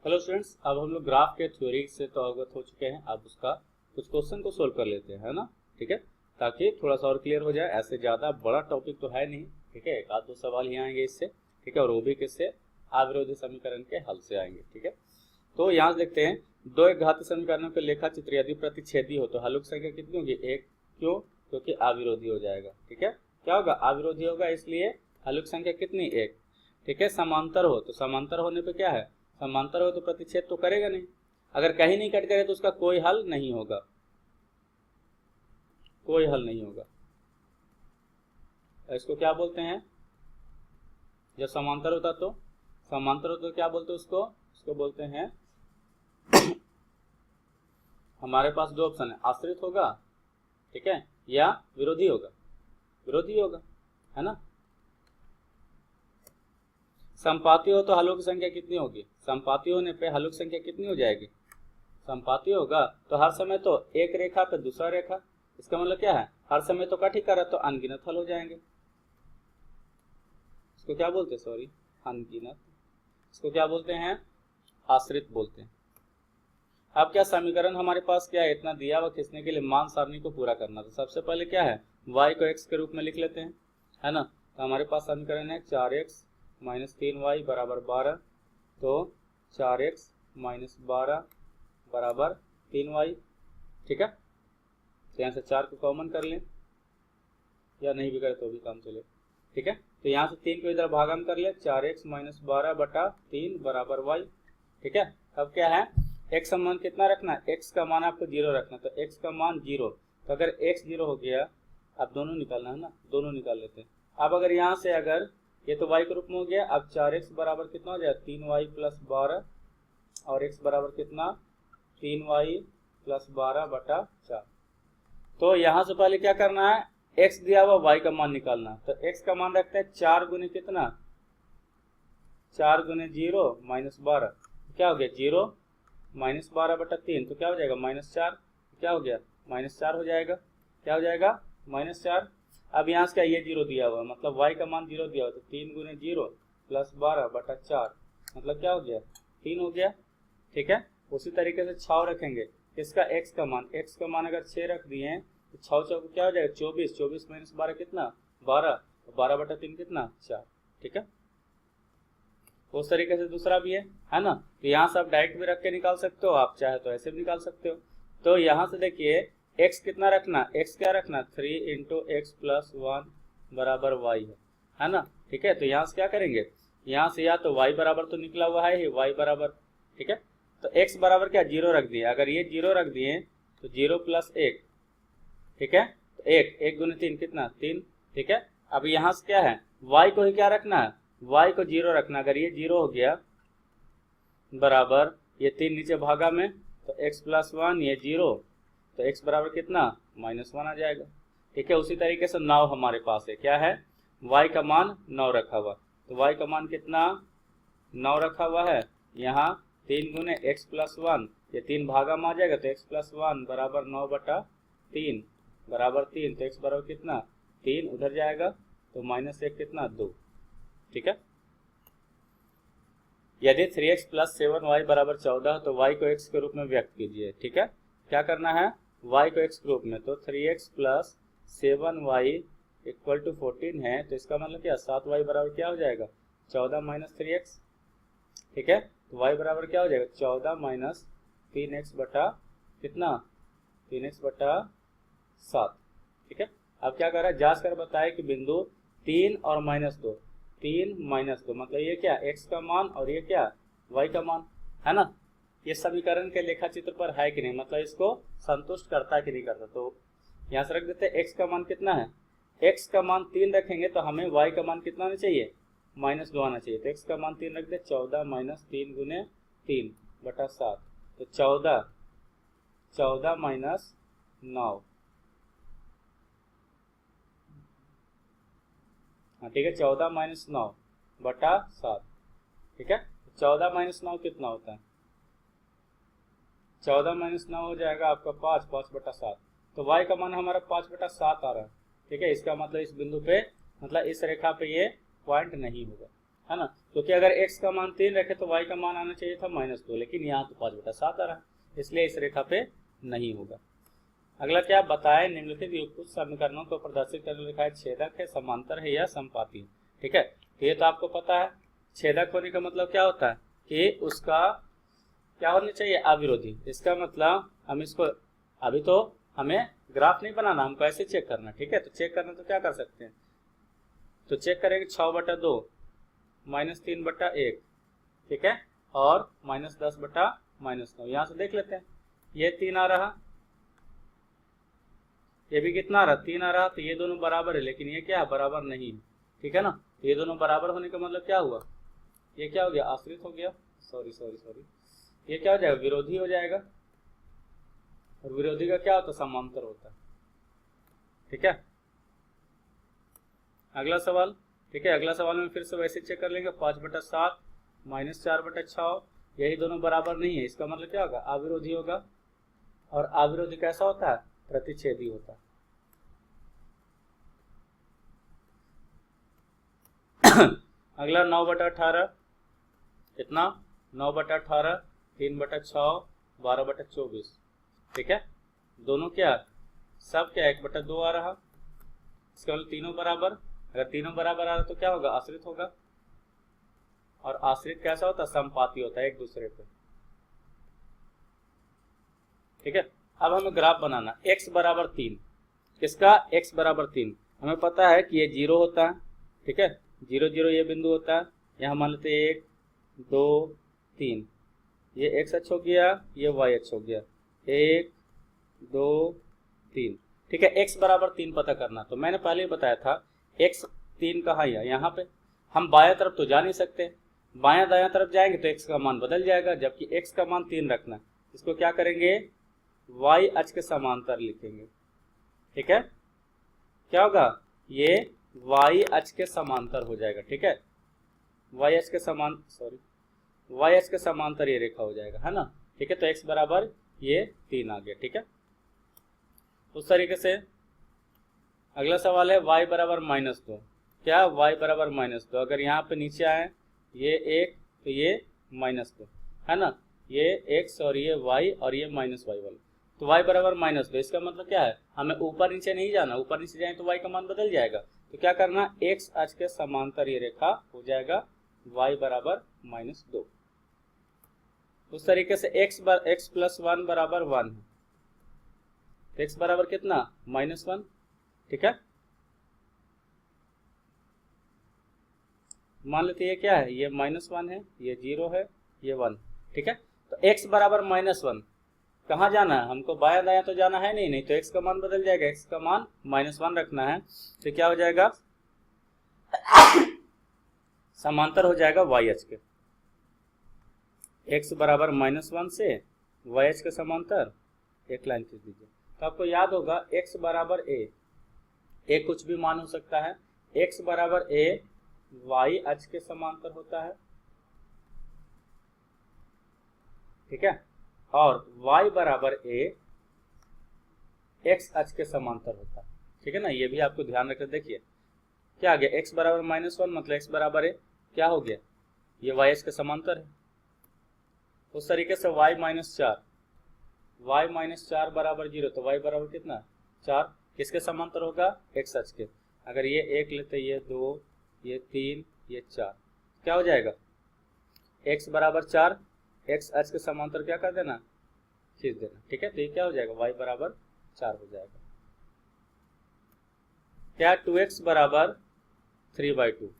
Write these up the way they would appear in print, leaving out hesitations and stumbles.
Hello students, अब हम लोग ग्राफ के थ्योरी से तो अवगत हो चुके हैं। अब उसका कुछ क्वेश्चन को सोल्व कर लेते हैं, है ना। ठीक है, ताकि थोड़ा सा और क्लियर हो जाए। ऐसे ज़्यादा बड़ा टॉपिक तो है नहीं, ठीक है। एक आध दो सवाल ही आएंगे इससे, ठीक है, और वो भी किससे, अविरोधी समीकरण के हल से आएंगे। ठीक है, तो यहाँ से देखते हैं, दो एक घातीय समीकरणों के लेखा चित्र यदि प्रतिच्छेदी हो तो हल संख्या कितनी होगी, एक। क्यों? क्योंकि अविरोधी हो जाएगा। ठीक है, क्या होगा, अविरोधी होगा, इसलिए हल संख्या कितनी, एक। ठीक है, समांतर हो तो समांतर होने पे क्या है, समांतर हो तो प्रतिच्छेद तो करेगा नहीं। अगर कहीं नहीं कट करे तो उसका कोई हल नहीं होगा, कोई हल नहीं होगा। इसको क्या बोलते हैं, जब समांतर होता तो, समांतर होता तो क्या बोलते हैं उसको, उसको बोलते हैं, हमारे पास दो ऑप्शन है, आश्रित होगा, ठीक है, या विरोधी होगा, विरोधी होगा, है ना। संपाती हो तो हलों की संख्या कितनी होगी, संपाती होने पे हलों की संख्या कितनी हो जाएगी, संपाती होगा तो हर समय तो एक रेखा पे दूसरा रेखा, इसका मतलब क्या है, हर समय तो कट ही कर रहा तो अनगिनत हल हो जाएंगे। इसको क्या बोलते हैं, सॉरी, अनगिनत। इसको क्या बोलते हैं, आश्रित बोलते हैं। अब क्या समीकरण हमारे पास क्या है, इतना दिया हुआ खींचने के लिए मान सारणी को पूरा करना। तो सबसे पहले क्या है, y को x के रूप में लिख लेते हैं, है ना। तो हमारे पास समीकरण है 4x माइनस 3y बराबर 12। तो 4x माइनस 12 बराबर 3y। ठीक है, तो यहाँ से 4 को कॉमन कर लें, या नहीं भी करे तो भी काम चले। ठीक है, तो यहाँ से 3 को इधर भागम कर ले, 4x माइनस 12 बटा 3 बराबर y। ठीक है, अब क्या है, x का मान कितना रखना है, x का मान आपको 0 रखना, तो x का मान 0। तो अगर x 0 हो गया, अब दोनों निकालना है ना, दोनों निकाल लेते हैं। अब अगर यहाँ से अगर ये तो y के रूप में हो गया, अब 4x बराबर कितना हो जाए, 3y प्लस 12, और x बराबर कितना, 3y प्लस 12 बटा 4। तो यहाँ से पहले क्या करना है, x दिया हुआ y का मान निकालना। तो x का मान रखते हैं 4 गुने कितना, 4 गुने 0 माइनस 12, क्या हो गया 0 माइनस 12 बटा 3, तो क्या हो जाएगा -4। क्या हो गया, -4 हो जाएगा, क्या हो जाएगा, -4। अब यहाँ से क्या, ये 0 दिया हुआ है, मतलब y का मान 0 दिया हुआ, तो 3 गुने 0 प्लस 12 बटा 4, मतलब क्या हो गया, 3 हो गया। ठीक है, उसी तरीके से 6 रखेंगे, इसका x का मान, x का मान अगर 6 रख दिए हैं तो 6 चौक क्या हो जाएगा, 24, 24 माइनस 12 कितना, 12, 12 बटा 3 कितना, 4। ठीक है, उस तरीके से दूसरा भी है ना। तो यहाँ से आप डायरेक्ट भी रख के निकाल सकते हो, आप चाहे तो ऐसे भी निकाल सकते हो। तो यहाँ से देखिए, x कितना रखना, x क्या रखना, 3 इंटू एक्स प्लस 1 बराबर y है ना। ठीक है, तो यहाँ से क्या करेंगे, यहाँ से या तो y बराबर तो निकला हुआ है ही, y बराबर, ठीक है, तो x बराबर क्या, 0 रख दिए। अगर ये 0 रख दिए तो 0 प्लस 1, ठीक है, तो 1 गुने 3 कितना, 3। ठीक है, अब यहाँ से क्या है, y को ही क्या रखना है, y को 0 रखना। अगर ये 0 हो गया बराबर, ये 3 नीचे भागा में, तो x प्लस 1, ये 0, तो x बराबर कितना, -1 आ जाएगा। ठीक है, उसी तरीके से 9 हमारे पास है, क्या है, y का मान 9 रखा हुआ, तो y का मान कितना, 9 रखा हुआ है। यहाँ 3 गुने x प्लस 1, ये 3 भागा में आ जाएगा, तो x प्लस 1 बराबर 9 बटा 3 बराबर 3, तो x बराबर कितना, 3 उधर जाएगा, तो -1 कितना, 2। ठीक है, यदि 3x प्लस 7y बराबर 14 तो y को x के रूप में व्यक्त कीजिए। ठीक है, क्या करना है, y को x के रूप में, तो 3x plus 7y equal to 14 है, तो इसका मतलब क्या, 7y बराबर क्या हो जाएगा, 14 माइनस 3x। ठीक है, तो y बराबर क्या हो जाएगा, 14 माइनस 3x बटा कितना, 3x बटा 7। ठीक है, अब क्या कर रहा है, जांच कर बताए कि बिंदु 3 और -2, 3 -2, मतलब ये क्या, x का मान, और ये क्या, y का मान, है ना। ये समीकरण के लेखा चित्र पर है कि नहीं, मतलब इसको संतुष्ट करता है कि नहीं करता। तो यहाँ से रख देते हैं, x का मान कितना है, x का मान 3 रखेंगे तो हमें y का मान कितना आना चाहिए, -2 आना चाहिए। तो x का मान 3 रख दे, 14 माइनस 3 गुने 3 बटा 7, तो 14 माइनस 9, हाँ ठीक है, 14 माइनस 9 बटा 7। ठीक है, 14 माइनस 9 कितना होता है, 14 माइनस 9 हो जाएगा आपका 5 बटा 7। तो y का मान हमारा 5 बटा 7 आ रहा है। ठीक है, इसका मतलब इस बिंदु पे, मतलब इस रेखा पे ये पॉइंट नहीं होगा, है ना, क्योंकि अगर x का मान 3 रखे तो y का मान आना चाहिए था -2, लेकिन यहाँ तो 5/7 आ रहा है, इसलिए इस रेखा पे नहीं होगा। अगला क्या बताए, निम्नलिखित युक्त समीकरणों को प्रदर्शित करने लिखा है, छेदक है, समांतर है या समपाती। ठीक है, तो ये तो आपको पता है। छेदक होने का मतलब क्या होता है कि उसका क्या होना चाहिए, अविरोधी। इसका मतलब हम इसको, अभी तो हमें ग्राफ नहीं बनाना, हमको ऐसे चेक करना। ठीक है, तो चेक करना तो क्या कर सकते हैं, तो चेक करेंगे 6/2 -3/1, ठीक है, और -10/-9। यहाँ से देख लेते हैं, ये 3 आ रहा, ये भी कितना आ रहा, 3 आ रहा, तो ये दोनों बराबर है, लेकिन ये क्या है, बराबर नहीं है। ठीक है ना, तो ये दोनों बराबर होने का मतलब क्या हुआ, ये क्या हो गया, आश्रित हो गया, सॉरी, ये क्या हो जाएगा, विरोधी हो जाएगा, और विरोधी का क्या होता है, समांतर होता है। ठीक है, अगला सवाल। ठीक है, अगला सवाल में फिर से वैसे चेक कर लेंगे, 5/7 -4/6, यही दोनों बराबर नहीं है, इसका मतलब क्या होगा, अविरोधी होगा, और अविरोधी कैसा होता है, प्रतिच्छेदी होता है। अगला 9/18, कितना, 9/18, 3/6, 12/24। ठीक है, दोनों क्या, सब क्या 1/2 आ रहा, इसका मतलब तीनों बराबर। अगर तीनों बराबर आ रहा तो क्या होगा, आश्रित होगा, और आश्रित कैसा होता है, समपाती होता है एक दूसरे पे। ठीक है, अब हमें ग्राफ बनाना, x बराबर 3, किसका, x बराबर 3, हमें पता है कि ये 0 होता है। ठीक है, 0 0 ये बिंदु होता है, यहाँ मान लेते 1 2 3, ये x अक्ष हो गया, ये y अक्ष हो गया, 1 2 3। ठीक है, x बराबर 3 पता करना, तो मैंने पहले ही बताया था x 3 कहाँ है, यहाँ पे। हम बायां तरफ तो जा नहीं सकते, बायां दायां तरफ जाएंगे तो x का मान बदल जाएगा, जबकि x का मान 3 रखना। इसको क्या करेंगे, y अक्ष के समांतर लिखेंगे। ठीक है, क्या होगा, ये y अक्ष के समांतर हो जाएगा। ठीक है, y अक्ष के y अक्ष के समांतर ये रेखा हो जाएगा, है ना। ठीक है, तो x बराबर ये 3 आ गया। ठीक है, उस तरीके से अगला सवाल है y बराबर -2, क्या, y बराबर -2, अगर यहाँ पे नीचे आए, ये 1 तो ये -2, है ना, ये x और ये y और ये -y वाला, तो y बराबर -2, इसका मतलब क्या है, हमें ऊपर नीचे नहीं जाना, ऊपर नीचे जाए तो y का मान बदल जाएगा। तो क्या करना, x अक्ष के समांतर ये रेखा हो जाएगा, y बराबर -2। उस तरीके से x + 1 बराबर 1 है, तो x बराबर कितना, -1। ठीक है, मान लेते ये क्या है, ये -1 है, ये 0 है, ये 1। ठीक है, तो x बराबर -1, कहाँ जाना है हमको, बायां दायां तो जाना है नहीं, तो x का मान बदल जाएगा, x का मान -1 रखना है, तो क्या हो जाएगा, समांतर हो जाएगा y अक्ष के, x बराबर -1 से y अक्ष के समांतर एक लाइन खींच दीजिए। तो आपको याद होगा x बराबर a कुछ भी मान हो सकता है, x बराबर a y अक्ष के समांतर होता है। ठीक है, और y बराबर a x अक्ष के समांतर होता है। ठीक है ना, ये भी आपको ध्यान रखकर देखिए, क्या आ गया, x बराबर -1 मतलब x बराबर a क्या हो गया, ये y अक्ष के समांतर है। उस तरीके से y -4 बराबर 0, तो y बराबर कितना, 4, किसके समांतर होगा, x अक्ष के। अगर ये 1 लेते, ये 2, ये 3, ये 4, क्या हो जाएगा, x बराबर 4, x अक्ष के समांतर क्या कर देना, खींच देना। ठीक है, तो ये क्या हो जाएगा, y बराबर 4 हो जाएगा। क्या, 2x बराबर 3/2,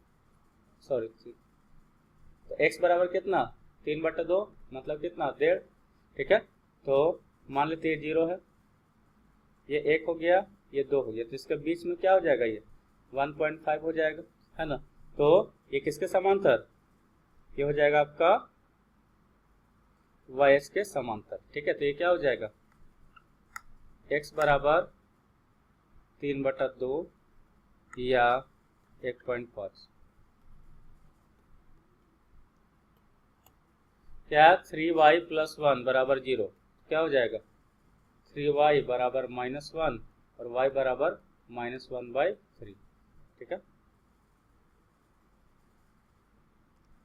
सॉरी, तो x बराबर कितना, 3/2 मतलब कितना, 1.5। ठीक है, तो मान लेते ये 0 है, ये 1 हो गया, ये 2 हो गया, तो इसके बीच में क्या हो जाएगा, ये 1.5 हो जाएगा, है ना। तो ये किसके समांतर, ये हो जाएगा आपका y अक्ष के समांतर। ठीक है, तो ये क्या हो जाएगा, x बराबर 3/2 या 1.5, क्या, 3y + 1 बराबर 0, क्या हो जाएगा, 3y बराबर -1 और y बराबर -1/3। ठीक है,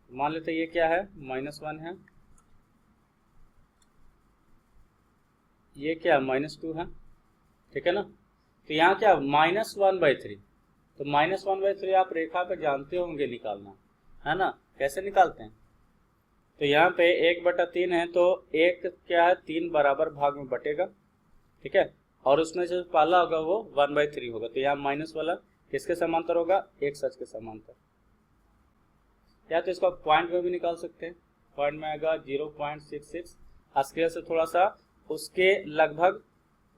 मान लेते ये क्या है, -1 है, ये क्या -2 है, ठीक है ना। तो यहाँ क्या -1/3, तो -1/3 आप रेखा पे जानते होंगे निकालना, है ना, कैसे निकालते हैं। तो यहाँ पे 1/3 है, तो एक क्या है 3 बराबर भाग में बटेगा, ठीक है, और उसमें जो पहला होगा वो 1/3 होगा। तो यहाँ माइनस वाला किसके समांतर होगा, एक सच के समांतर। या तो इसको पॉइंट में भी निकाल सकते हैं, पॉइंट में आएगा 0.66, स्केल से थोड़ा सा उसके लगभग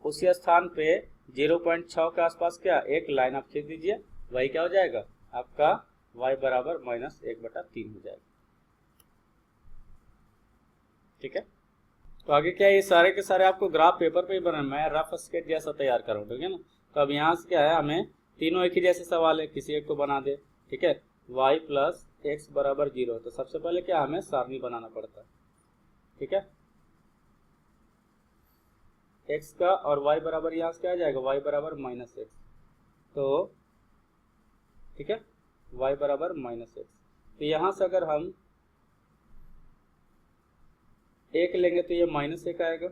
उसी स्थान पे 0.6 के आसपास क्या एक लाइन आप खींच दीजिए, वही क्या हो जाएगा आपका y बराबर -1/3 हो जाएगा, ठीक है। तो आगे क्या है, ये सारे के सारे आपको ग्राफ पेपर पे ही बनाना, मैं रफ स्केच जैसा तैयार कर रहा हूँ, ठीक है ना। तो अब यहाँ से क्या है, हमें तीनों एक ही जैसे सवाल है, किसी एक को बना दे, ठीक है। y + x = 0, तो सबसे पहले क्या हमें सारणी बनाना पड़ता है, ठीक है। x का और y बराबर यहाँ से क्या आ जाएगा, y बराबर -x, तो ठीक है, y बराबर -x। तो यहाँ से अगर हम 1 लेंगे तो ये -1 आएगा,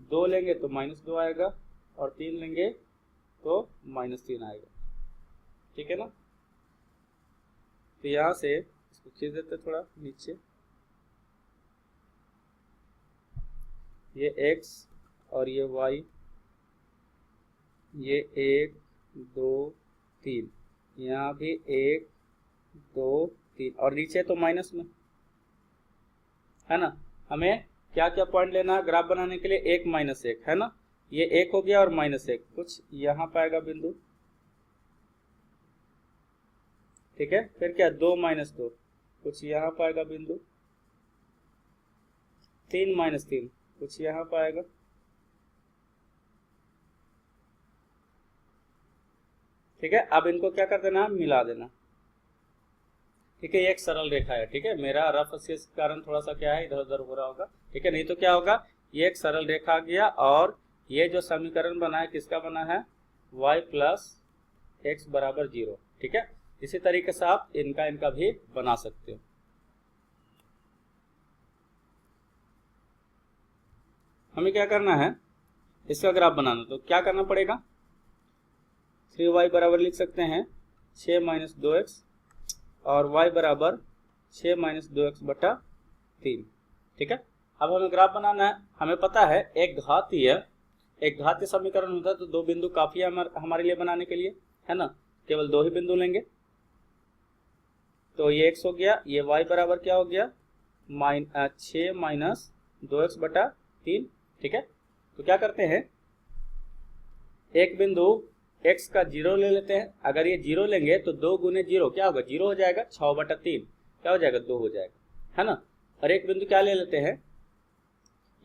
2 लेंगे तो -2 आएगा, और 3 लेंगे तो -3 आएगा, ठीक है ना। तो यहाँ से इसको खींच देते थोड़ा नीचे, ये x और ये y, ये 1 2 3, यहाँ भी 1 2 3, और नीचे तो माइनस में, है ना। हमें क्या क्या पॉइंट लेना है ग्राफ बनाने के लिए, 1 -1, है ना, ये 1 हो गया और -1, कुछ यहाँ पाएगा बिंदु, ठीक है। फिर क्या 2 -2, कुछ यहाँ पाएगा बिंदु, 3 -3, कुछ यहाँ पाएगा, ठीक है। अब इनको क्या कर देना, मिला देना, ठीक है। ये एक सरल रेखा है, ठीक है। मेरा रफ स्केच के कारण थोड़ा सा क्या है इधर उधर हो रहा होगा, ठीक है, नहीं तो क्या होगा, ये एक सरल रेखा आ गया, और ये जो समीकरण बना है किसका बना है, y + x = 0, ठीक है। इसी तरीके से आप इनका भी बना सकते हो। हमें क्या करना है, इसका ग्राफ बनाना, तो क्या करना पड़ेगा, 3y बराबर लिख सकते हैं 6 - 2x, और y बराबर 6 - 2x/3, ठीक है। अब हमें ग्राफ बनाना है, हमें पता है एक घातीय समीकरण होता है, तो 2 बिंदु काफी है हमारे लिए बनाने के लिए, है ना, केवल 2 ही बिंदु लेंगे। तो ये x हो गया, ये y बराबर क्या हो गया 6 - 2x/3, ठीक है। तो क्या करते हैं, एक बिंदु x का 0 ले लेते हैं, अगर ये 0 लेंगे तो 2 × 0 क्या होगा, 0 हो जाएगा, 6/3 क्या हो जाएगा, 2 हो जाएगा, है ना। और एक बिंदु क्या ले लेते हैं,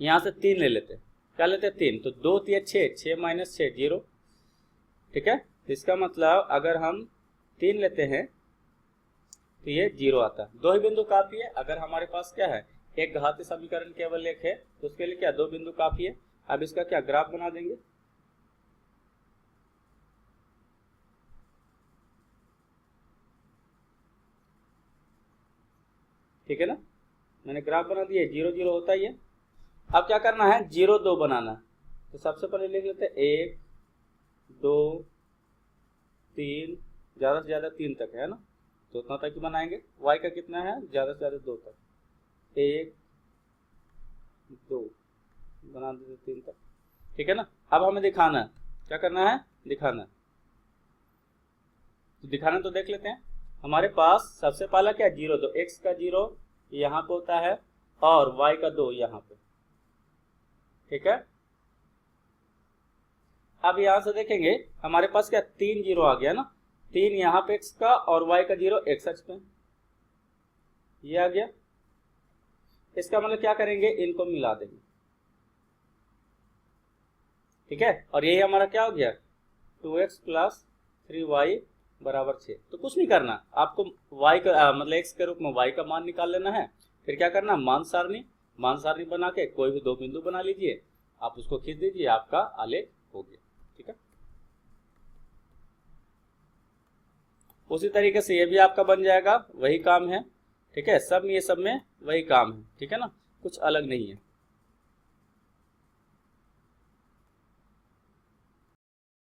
यहाँ से 3 ले लेते हैं, क्या लेते हैं 3, तो 2 × 6, 6 - 6 0, ठीक है। इसका मतलब अगर हम 3 लेते हैं तो ये 0 आता है, 2 ही बिंदु काफी है। अगर हमारे पास क्या है, एक घातीय समीकरण केवल एक है, तो उसके लिए क्या 2 बिंदु काफी है। अब इसका क्या ग्राफ बना देंगे, ठीक है ना, मैंने ग्राफ बना दिया, 0 0 होता ही है। अब क्या करना है, 0 2 बनाना है, तो सबसे पहले लिख लेते हैं 1 2 3, ज्यादा से ज्यादा 3 तक है ना, तो उतना तक ही बनाएंगे। y का कितना है, ज्यादा से ज्यादा 2 तक, 1 2 बना देते 3 तक, ठीक है ना। अब हमें दिखाना है, क्या करना है, दिखाना है, तो दिखाना तो देख लेते हैं। हमारे पास सबसे पहला क्या 0 2, x का 0 यहाँ पे होता है, और y का 2 यहाँ पे, ठीक है। अब यहाँ से देखेंगे हमारे पास क्या 3 0 आ गया ना, 3 यहाँ पे x का और y का 0 x अक्ष पे, ये आ गया। इसका मतलब क्या करेंगे, इनको मिला देंगे, ठीक है। और यही हमारा क्या हो गया 2x + 3y = 6। तो कुछ नहीं करना, आपको y का मतलब x के रूप में y का मान निकाल लेना है। फिर क्या करना, मान सारणी बना के कोई भी 2 बिंदु बना लीजिए, आप उसको खींच दीजिए, आपका आलेख हो गया, ठीक है। उसी तरीके से ये भी आपका बन जाएगा, वही काम है। ठीक है, सब में ये सब में वही काम है, ठीक है ना, कुछ अलग नहीं है।